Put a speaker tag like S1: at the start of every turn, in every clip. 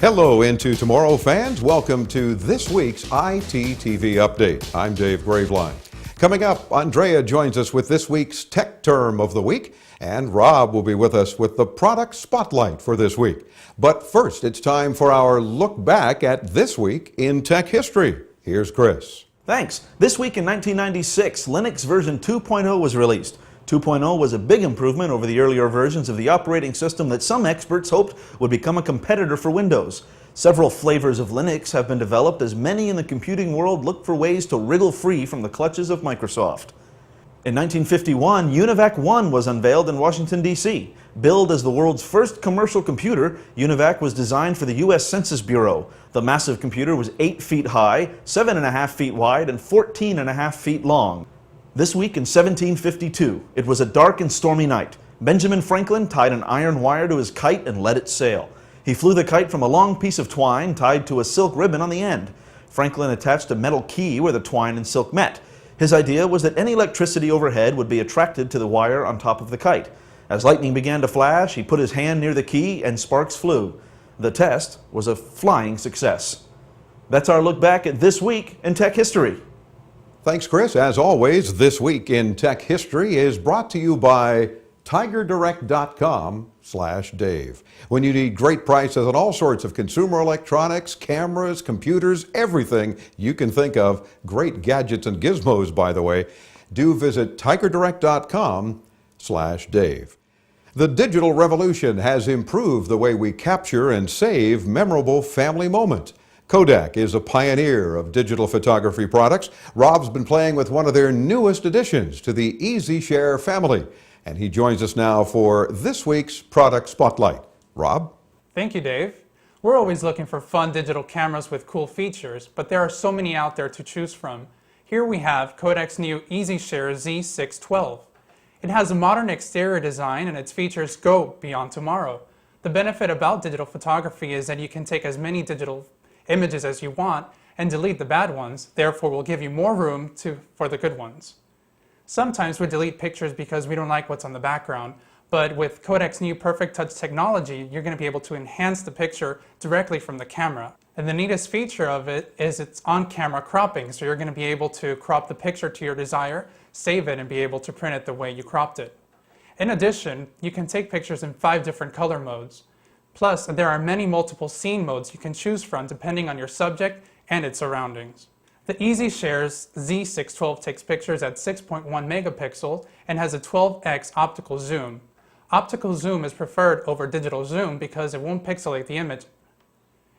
S1: Hello, Into Tomorrow fans. Welcome to this week's ITTV update. I'm Dave Graveline. Coming up, Andrea joins us with this week's Tech Term of the Week, and Rob will be with us with the product spotlight for this week. But first, it's time for our look back at this week in tech history. Here's Chris.
S2: Thanks. This week in 1996, Linux version 2.0 was released. 2.0 was a big improvement over the earlier versions of the operating system that some experts hoped would become a competitor for Windows. Several flavors of Linux have been developed as many in the computing world look for ways to wriggle free from the clutches of Microsoft. In 1951, UNIVAC 1 was unveiled in Washington, D.C. Billed as the world's first commercial computer, UNIVAC was designed for the U.S. Census Bureau. The massive computer was 8 feet high, 7.5 feet wide, and 14.5 feet long. This week in 1752, it was a dark and stormy night. Benjamin Franklin tied an iron wire to his kite and let it sail. He flew the kite from a long piece of twine tied to a silk ribbon on the end. Franklin attached a metal key where the twine and silk met. His idea was that any electricity overhead would be attracted to the wire on top of the kite. As lightning began to flash, he put his hand near the key and sparks flew. The test was a flying success. That's our look back at this week in tech history.
S1: Thanks, Chris. As always, This Week in Tech History is brought to you by tigerdirect.com/Dave. When you need great prices on all sorts of consumer electronics, cameras, computers, everything you can think of, great gadgets and gizmos, by the way, do visit tigerdirect.com/Dave. The digital revolution has improved the way we capture and save memorable family moments. Kodak is a pioneer of digital photography products. Rob's been playing with one of their newest additions to the EasyShare family, and he joins us now for this week's product spotlight. Rob?
S3: Thank you, Dave. We're always looking for fun digital cameras with cool features, but there are so many out there to choose from. Here we have Kodak's new EasyShare Z612. It has a modern exterior design and its features go beyond tomorrow. The benefit about digital photography is that you can take as many digital images as you want and delete the bad ones, therefore will give you more room for the good ones. Sometimes we delete pictures because we don't like what's on the background, but with Kodak's new Perfect Touch technology, you're going to be able to enhance the picture directly from the camera. And the neatest feature of it is its on-camera cropping, so you're going to be able to crop the picture to your desire, save it, and be able to print it the way you cropped it. In addition, you can take pictures in 5 different color modes. Plus, there are many multiple scene modes you can choose from depending on your subject and its surroundings. The EasyShare's Z612 takes pictures at 6.1 megapixels and has a 12x optical zoom. Optical zoom is preferred over digital zoom because it won't pixelate the image.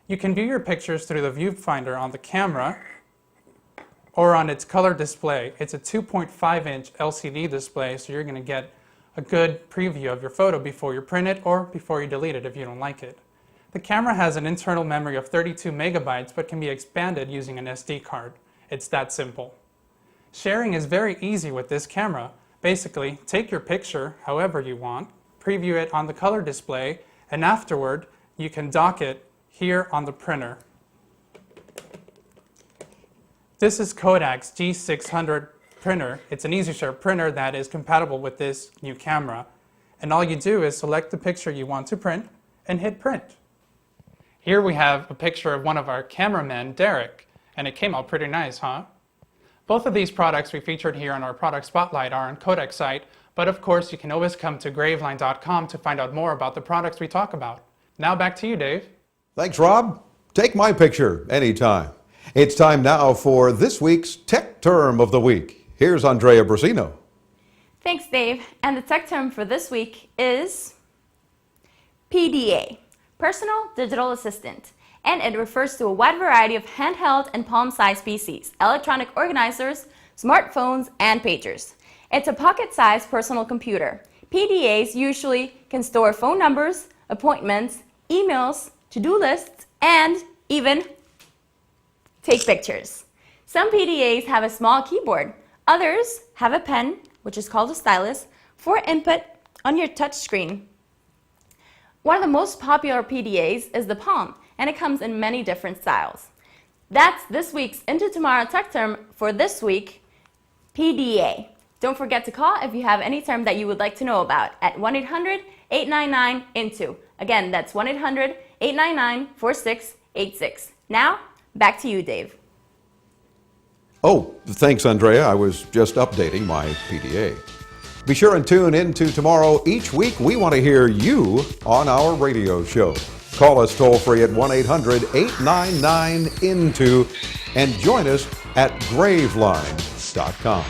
S3: You can view your pictures through the viewfinder on the camera or on its color display. It's a 2.5-inch LCD display, so you're going to get a good preview of your photo before you print it or before you delete it if you don't like it. The camera has an internal memory of 32 megabytes but can be expanded using an SD card. It's that simple. Sharing is very easy with this camera. Basically, take your picture however you want, preview it on the color display, and afterward you can dock it here on the printer. This is Kodak's G600 printer. It's an EasyShare printer that is compatible with this new camera. And all you do is select the picture you want to print and hit print. Here we have a picture of one of our cameramen, Derek, and it came out pretty nice, huh? Both of these products we featured here on our product spotlight are on Kodak's site, but of course you can always come to graveline.com to find out more about the products we talk about. Now back to you, Dave.
S1: Thanks, Rob. Take my picture anytime. It's time now for this week's Tech Term of the Week. Here's Andrea Brasino.
S4: Thanks, Dave. And the tech term for this week is PDA, Personal Digital Assistant. And it refers to a wide variety of handheld and palm-sized PCs, electronic organizers, smartphones, and pagers. It's a pocket-sized personal computer. PDAs usually can store phone numbers, appointments, emails, to-do lists, and even take pictures. Some PDAs have a small keyboard. Others have a pen, which is called a stylus, for input on your touch screen. One of the most popular PDAs is the Palm, and it comes in many different styles. That's this week's Into Tomorrow Tech Term for this week, PDA. Don't forget to call if you have any term that you would like to know about at 1-800-899-INTO. Again, that's 1-800 899-4686. Now, back to you, Dave.
S1: Oh, thanks, Andrea. I was just updating my PDA. Be sure and tune in to tomorrow. Each week, we want to hear you on our radio show. Call us toll-free at 1-800-899-INTO and join us at graveline.com.